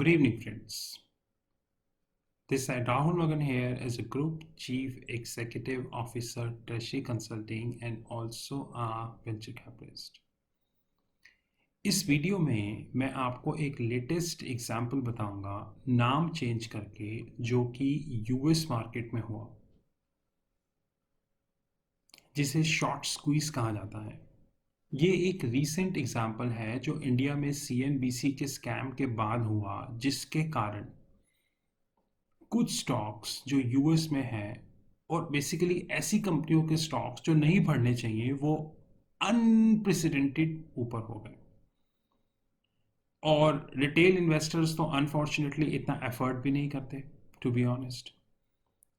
Good evening, friends. This is Rahul Magan here as a Group Chief Executive Officer, Treasury Consulting and also a Venture Capitalist. इस video में मैं आपको एक latest example बताऊंगा नाम change करके, जो कि यूएस मार्केट में हुआ, जिसे शॉर्ट स्क्वीज कहा जाता है। ये एक रीसेंट एग्जाम्पल है जो इंडिया में सीएनबीसी के स्कैम के बाद हुआ, जिसके कारण कुछ स्टॉक्स जो यूएस में हैं और बेसिकली ऐसी कंपनियों के स्टॉक्स जो नहीं बढ़ने चाहिए, वो अनप्रेसिडेंटेड ऊपर हो गए। और रिटेल इन्वेस्टर्स तो अनफॉर्चुनेटली इतना एफर्ट भी नहीं करते, टू बी ऑनेस्ट।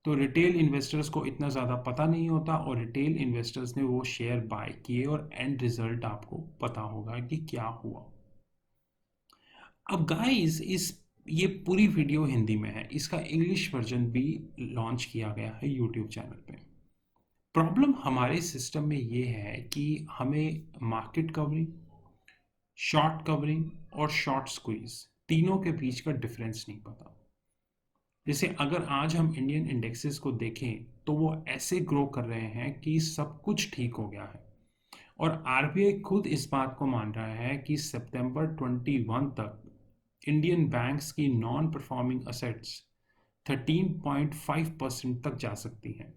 तो रिटेल इन्वेस्टर्स को इतना ज़्यादा पता नहीं होता और रिटेल इन्वेस्टर्स ने वो शेयर बाय किए और एंड रिजल्ट आपको पता होगा कि क्या हुआ। अब गाइस, ये पूरी वीडियो हिंदी में है, इसका इंग्लिश वर्जन भी लॉन्च किया गया है यूट्यूब चैनल पे। प्रॉब्लम हमारे सिस्टम में ये है कि हमें मार्केट कवरिंग, शॉर्ट कवरिंग और शॉर्ट स्क्वीज तीनों के बीच का डिफरेंस नहीं पता। जैसे अगर आज हम इंडियन इंडेक्सेस को देखें तो वो ऐसे ग्रो कर रहे हैं कि सब कुछ ठीक हो गया है, और आरबीआई खुद इस बात को मान रहा है कि सितंबर 21 तक इंडियन बैंक्स की नॉन परफॉर्मिंग असेट्स 13.5% तक जा सकती हैं।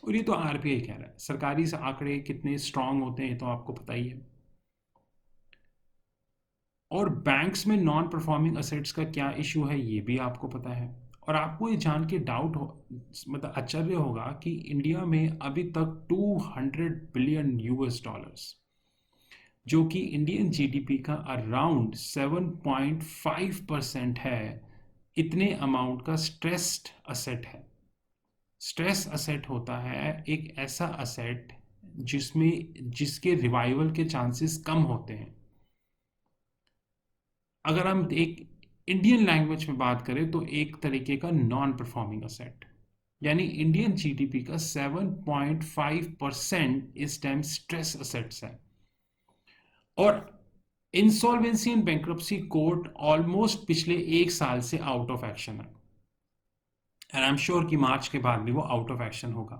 और ये तो आरबीआई कह रहा है। सरकारी से आंकड़े कितने स्ट्रांग होते हैं तो आपको पता ही है। और बैंक्स में नॉन परफॉर्मिंग असेट्स का क्या इशू है ये भी आपको पता है। और आपको ये जान के डाउट हो, मतलब आश्चर्य होगा कि इंडिया में अभी तक 200 बिलियन यूएस डॉलर्स, जो कि इंडियन जीडीपी का अराउंड 7.5% है, इतने अमाउंट का स्ट्रेस्ड असेट है। स्ट्रेस असेट होता है एक ऐसा असेट जिसके रिवाइवल के चांसेस कम होते हैं। अगर हम एक इंडियन लैंग्वेज में बात करें तो एक तरीके का नॉन परफॉर्मिंग असेट, यानी इंडियन जीडीपी का 7.5% इस टाइम स्ट्रेस असेट्स है। और insolvency and bankruptcy court almost पिछले एक साल से आउट ऑफ एक्शन है, एंड आई एम श्योर कि मार्च के बाद भी वो आउट ऑफ एक्शन होगा।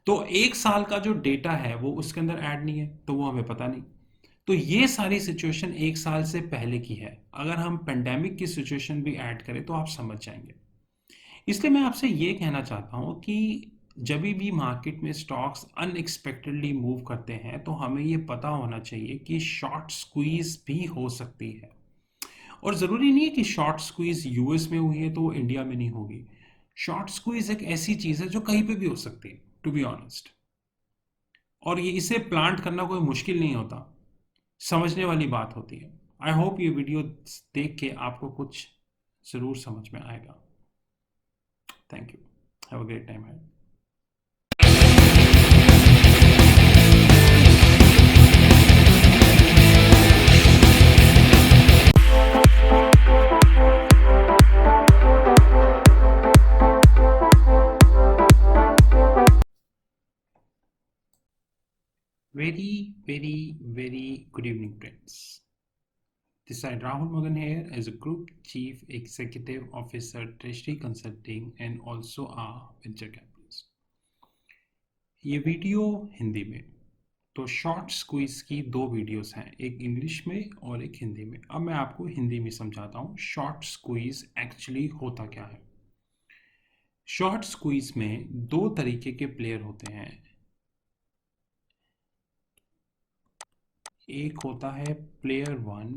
तो एक साल का जो डेटा है वो उसके अंदर ऐड नहीं है, तो वो हमें पता नहीं। तो ये सारी सिचुएशन एक साल से पहले की है। अगर हम पेंडेमिक की सिचुएशन भी ऐड करें तो आप समझ जाएंगे। इसलिए मैं आपसे ये कहना चाहता हूँ कि जब भी मार्केट में स्टॉक्स अनएक्सपेक्टेडली मूव करते हैं तो हमें ये पता होना चाहिए कि शॉर्ट स्क्वीज भी हो सकती है। और ज़रूरी नहीं है कि शॉर्ट स्क्वीज यूएस में हुई है तो वो इंडिया में नहीं होगी। शॉर्ट स्क्वीज एक ऐसी चीज़ है जो कहीं पे भी हो सकती है, टू बी ऑनेस्ट। और ये इसे प्लांट करना कोई मुश्किल नहीं होता, समझने वाली बात होती है। आई होप ये वीडियो देख के आपको कुछ ज़रूर समझ में आएगा। Thank you. Have a great time है। Very good evening, friends. This is Rahul Magan here as a Group Chief Executive Officer, Treasury Consulting and also a Venture Capitalist. ये वीडियो हिंदी में, तो शॉर्ट स्क्वीज की दो videos हैं, एक English में और एक हिंदी में। अब मैं आपको हिंदी में समझाता हूँ शॉर्ट स्क्वीज एक्चुअली होता क्या है। शॉर्ट स्क्वीज में दो तरीके के प्लेयर होते हैं। एक होता है प्लेयर 1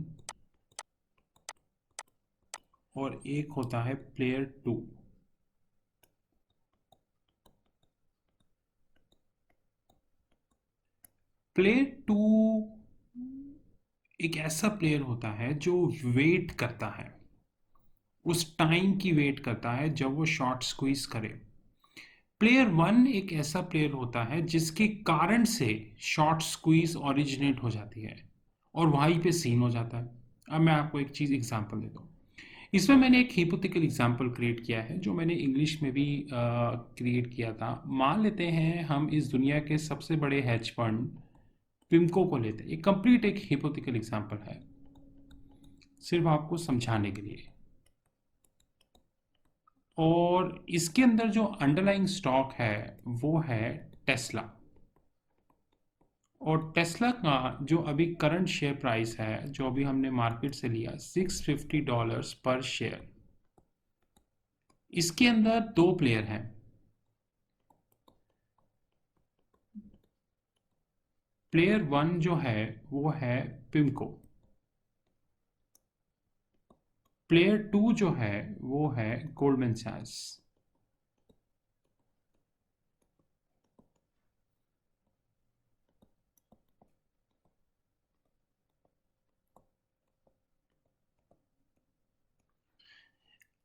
और एक होता है प्लेयर 2। प्लेयर 2 एक ऐसा प्लेयर होता है जो वेट करता है, उस टाइम की वेट करता है जब वो शॉर्ट स्क्वीज करे। प्लेयर 1 एक ऐसा प्लेयर होता है जिसके कारण से शॉर्ट स्क्वीज ओरिजिनेट हो जाती है और वहीं पे सीन हो जाता है। अब मैं आपको एक चीज़ एग्जांपल देता हूँ। इसमें मैंने एक हिपोथेटिकल एग्जांपल क्रिएट किया है जो मैंने इंग्लिश में भी क्रिएट किया था। मान लेते हैं हम इस दुनिया के सबसे बड़े हेज फंड पिमको को लेते हैं। एक कंप्लीट एक हिपोथेटिकल एग्जांपल है, सिर्फ आपको समझाने के लिए। और इसके अंदर जो अंडरलाइंग स्टॉक है वो है टेस्ला। और टेस्ला का जो अभी करंट शेयर प्राइस है, जो अभी हमने मार्केट से लिया, $650 पर शेयर। इसके अंदर दो प्लेयर हैं। प्लेयर वन जो है वो है पिमको। प्लेयर टू जो है वो है गोल्डमैन सैक्स।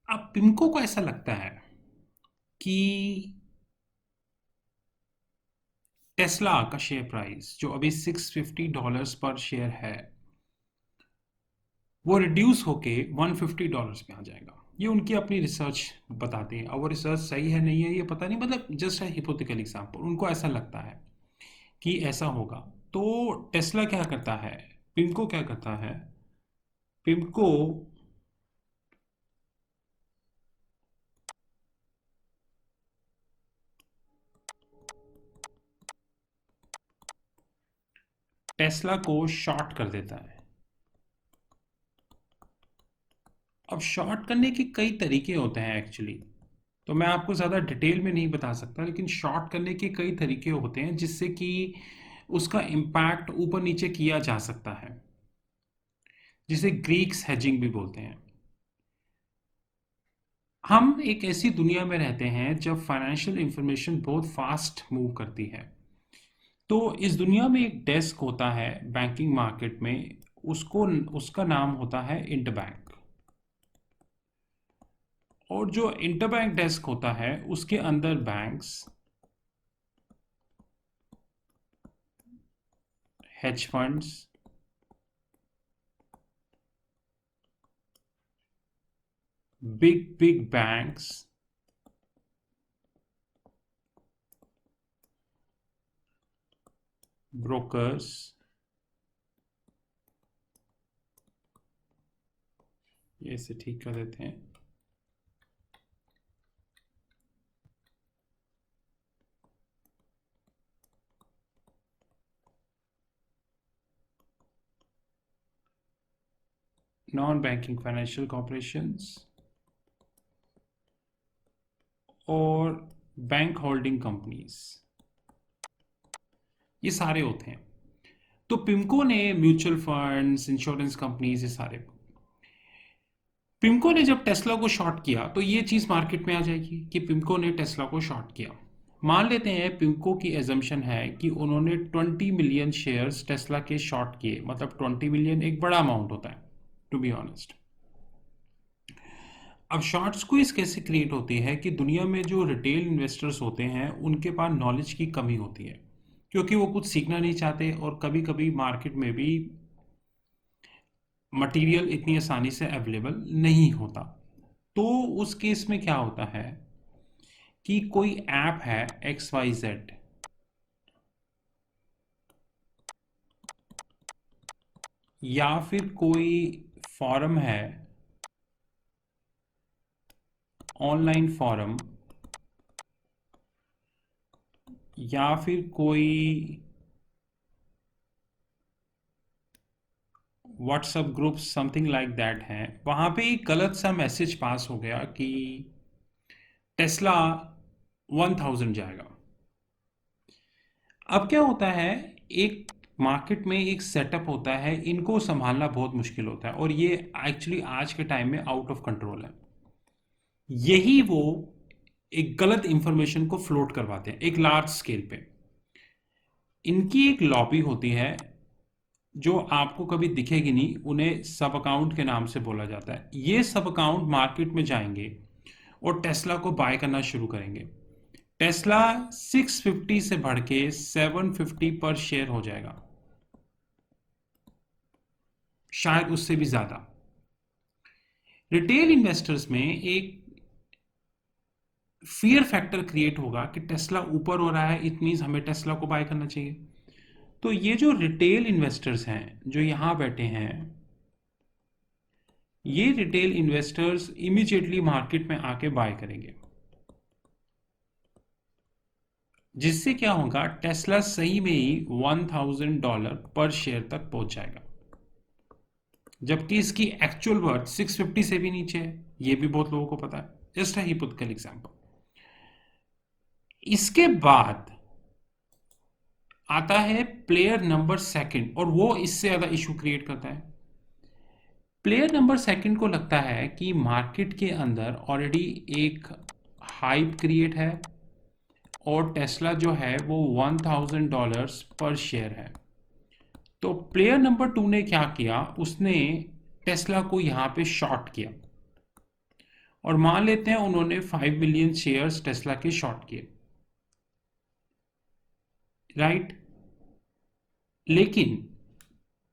अब पिमको को ऐसा लगता है कि टेस्ला का शेयर प्राइस जो अभी $650 पर शेयर है, वो रिड्यूस होके $150 पे आ जाएगा। ये उनकी अपनी रिसर्च बताती है। अब वो रिसर्च सही है नहीं है ये पता नहीं, मतलब जस्ट है हिपोथेटिकल एग्जांपल, उनको ऐसा लगता है कि ऐसा होगा। तो टेस्ला क्या करता है, पिमको क्या करता है, पिमको टेस्ला को शॉर्ट कर देता है। अब शॉर्ट करने के कई तरीके होते हैं एक्चुअली, तो मैं आपको ज़्यादा डिटेल में नहीं बता सकता, लेकिन शॉर्ट करने के कई तरीके होते हैं जिससे कि उसका इम्पैक्ट ऊपर नीचे किया जा सकता है, जिसे ग्रीक्स हेजिंग भी बोलते हैं। हम एक ऐसी दुनिया में रहते हैं जब फाइनेंशियल इंफॉर्मेशन बहुत फास्ट मूव करती है। तो इस दुनिया में एक डेस्क होता है बैंकिंग मार्केट में, उसको उसका नाम होता है इंटरबैंक। और जो इंटरबैंक डेस्क होता है उसके अंदर banks, hedge funds, big big banks, brokers, ये इसे ठीक कर देते हैं, नॉन बैंकिंग फाइनेंशियल कॉर्पोरेशंस और बैंक होल्डिंग कंपनीज, ये सारे होते हैं। तो पिमको ने म्यूचुअल फंड्स, इंश्योरेंस कंपनीज, ये सारे, पिमको ने जब टेस्ला को शॉर्ट किया तो ये चीज़ मार्केट में आ जाएगी कि पिमको ने टेस्ला को शॉर्ट किया। मान लेते हैं पिमको की एजम्पशन है कि उन्होंने 20 मिलियन शेयर्स टेस्ला के शॉर्ट किए, मतलब 20 मिलियन एक बड़ा अमाउंट होता है टू बी ऑनेस्ट। अब शॉर्ट स्क्वीज कैसे क्रिएट होती है कि दुनिया में जो रिटेल इन्वेस्टर्स होते हैं उनके पास नॉलेज की कमी होती है, क्योंकि वो कुछ सीखना नहीं चाहते, और कभी कभी मार्केट में भी मटेरियल इतनी आसानी से अवेलेबल नहीं होता। तो उस केस में क्या होता है कि कोई ऐप है XYZ, या फिर कोई फॉरम है, ऑनलाइन फॉरम, या फिर कोई WhatsApp group something like that है, वहाँ पे एक गलत सा मैसेज पास हो गया कि टेस्ला 1000 जाएगा। अब क्या होता है, एक मार्केट में एक सेटअप होता है, इनको संभालना बहुत मुश्किल होता है, और ये एक्चुअली आज के टाइम में आउट ऑफ कंट्रोल है। यही वो एक गलत इंफॉर्मेशन को फ्लोट करवाते हैं एक लार्ज स्केल पे। इनकी एक लॉबी होती है जो आपको कभी दिखेगी नहीं, उन्हें सब अकाउंट के नाम से बोला जाता है। ये सब अकाउंट मार्केट में जाएंगे और टेस्ला को बाय करना शुरू करेंगे। टेस्ला 650 से बढ़ के 750 पर शेयर हो जाएगा, शायद उससे भी ज्यादा। रिटेल इन्वेस्टर्स में एक फियर फैक्टर क्रिएट होगा कि टेस्ला ऊपर हो रहा है, इट मीन्स हमें टेस्ला को बाय करना चाहिए। तो ये जो रिटेल इन्वेस्टर्स हैं जो यहाँ बैठे हैं, ये रिटेल इन्वेस्टर्स इमीडिएटली मार्केट में आके बाय करेंगे, जिससे क्या होगा, टेस्ला सही में ही $1000 पर शेयर तक पहुंच जाएगा, जबकि इसकी एक्चुअल वर्थ 650 से भी नीचे है। ये भी बहुत लोगों को पता है। Just a hypothetical example. इसके बाद आता है प्लेयर नंबर सेकंड, और वो इससे ज्यादा इशू क्रिएट करता है। प्लेयर नंबर सेकंड को लगता है कि मार्केट के अंदर ऑलरेडी एक हाइप क्रिएट है और टेस्ला जो है वो $1000 पर शेयर है। तो प्लेयर नंबर टू ने क्या किया, उसने टेस्ला को यहां पे शॉर्ट किया, और मान लेते हैं उन्होंने 5 मिलियन शेयर्स टेस्ला के शॉर्ट किए, राइट। लेकिन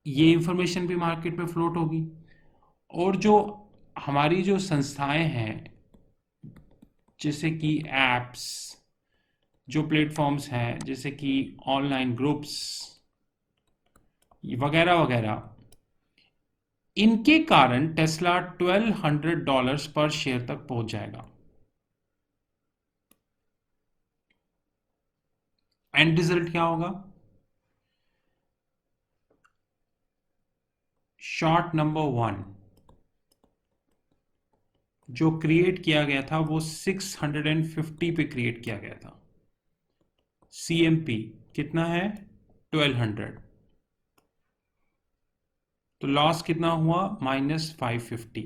ये इंफॉर्मेशन भी मार्केट में फ्लोट होगी, और जो हमारी जो संस्थाएं हैं, जैसे कि एप्स, जो प्लेटफॉर्म्स हैं जैसे कि ऑनलाइन ग्रुप्स वगैरह वगैरह, इनके कारण टेस्ला $1200 पर शेयर तक पहुंच जाएगा। एंड रिजल्ट क्या होगा? शॉर्ट नंबर 1 जो क्रिएट किया गया था वो 650 पे क्रिएट किया गया था। CMP कितना है? 1200। तो लॉस कितना हुआ? -550।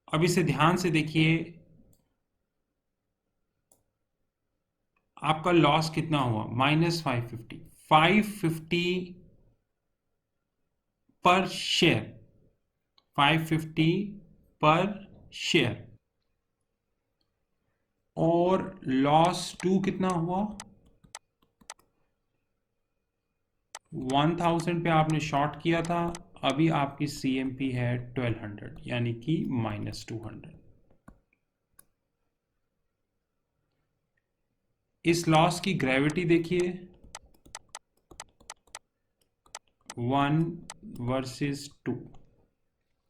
अब इसे ध्यान से देखिए, आपका लॉस कितना हुआ? -550। 550 पर शेयर, 550 पर शेयर। और लॉस 2 कितना हुआ? 1000 पे आपने शॉर्ट किया था, अभी आपकी CMP है 1200, यानी कि -200। इस लॉस की ग्रेविटी देखिए, 1 वर्सेस 2।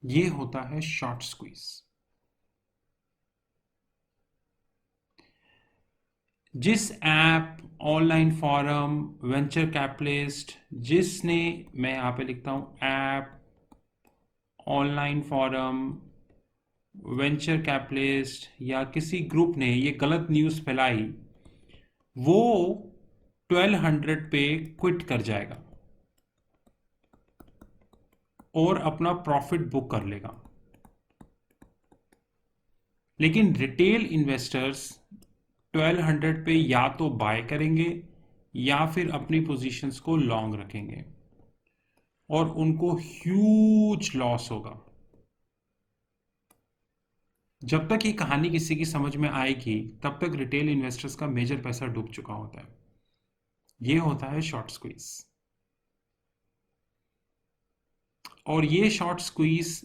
ये होता है शॉर्ट स्क्वीज। जिस app, online forum, venture capitalist, जिसने, मैं यहां पे लिखता हूं app, online forum, venture capitalist या किसी ग्रुप ने ये गलत न्यूज़ फैलाई, वो 1200 पे क्विट कर जाएगा और अपना प्रॉफिट बुक कर लेगा। लेकिन रिटेल इन्वेस्टर्स 1200 पे या तो बाय करेंगे या फिर अपनी पोजीशंस को लॉन्ग रखेंगे, और उनको ह्यूज लॉस होगा। जब तक ये कहानी किसी की समझ में आएगी तब तक रिटेल इन्वेस्टर्स का मेजर पैसा डूब चुका होता है। ये होता है शॉर्ट स्क्वीज। और ये शॉर्ट स्क्वीज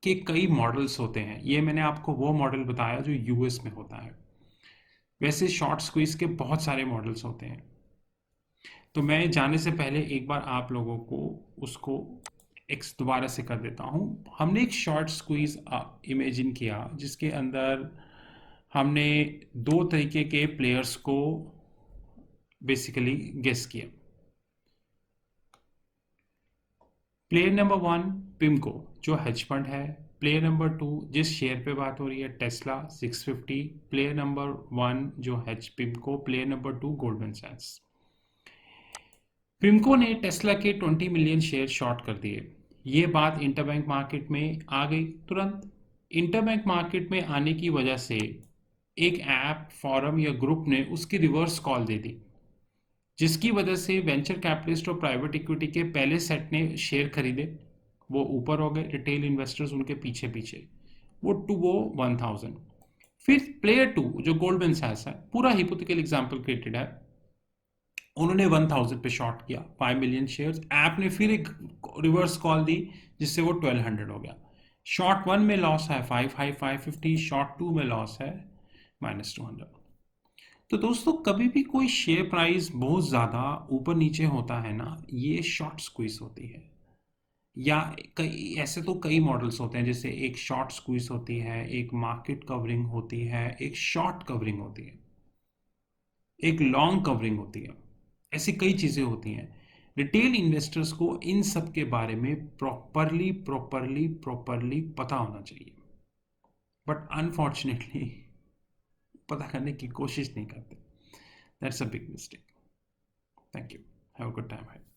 के कई मॉडल्स होते हैं। ये मैंने आपको वो मॉडल बताया जो यूएस में होता है। वैसे शॉर्ट स्क्वीज के बहुत सारे मॉडल्स होते हैं। तो मैं जाने से पहले एक बार आप लोगों को उसको दोबारा से कर देता हूँ। हमने एक शॉर्ट स्क्वीज इमेजिन किया जिसके अंदर हमने दो तरीके के प्लेयर्स को बेसिकली गेस किया। प्लेयर नंबर 1 पिमको जो हेज फंड है, प्लेयर नंबर 2 जिस शेयर पे बात हो रही है टेस्ला 650, प्लेयर नंबर 1 जो हेज पिमको, प्लेयर नंबर 2 गोल्डमैन सैक्स। पिमको ने टेस्ला के 20 मिलियन शेयर शॉर्ट कर दिए। ये बात इंटरबैंक मार्केट में आ गई तुरंत। इंटरबैंक मार्केट में आने की वजह से एक ऐप, फॉरम या ग्रुप ने उसकी रिवर्स कॉल दे दी, जिसकी वजह से वेंचर कैपिटलिस्ट और प्राइवेट इक्विटी के पहले सेट ने शेयर खरीदे, वो ऊपर हो गए, रिटेल इन्वेस्टर्स उनके पीछे पीछे, वो 1000। फिर प्लेयर 2 जो गोल्डमैन सैक्स है, पूरा हिपोथेटिकल एग्जांपल क्रिएटेड है, उन्होंने 1000 पे शॉर्ट किया 5 मिलियन शेयर्स। ऐप ने फिर एक रिवर्स कॉल दी जिससे वो 1200 हो गया। शॉर्ट 1 में लॉस है 550, शॉर्ट 2 में लॉस है -200। तो दोस्तों कभी भी कोई शेयर प्राइस बहुत ज़्यादा ऊपर नीचे होता है ना, ये शॉर्ट स्क्वीज होती है। या कई ऐसे तो कई मॉडल्स होते हैं, जैसे एक शॉर्ट स्क्वीज होती है, एक मार्केट कवरिंग होती है, एक शॉर्ट कवरिंग होती है, एक लॉन्ग कवरिंग होती है। ऐसी कई चीज़ें होती हैं। रिटेल इन्वेस्टर्स को इन सब के बारे में प्रॉपरली प्रॉपरली प्रॉपरली पता होना चाहिए, बट अनफॉर्चुनेटली पता करने की कोशिश नहीं करते। That's a big mistake. Thank you. Have a good time.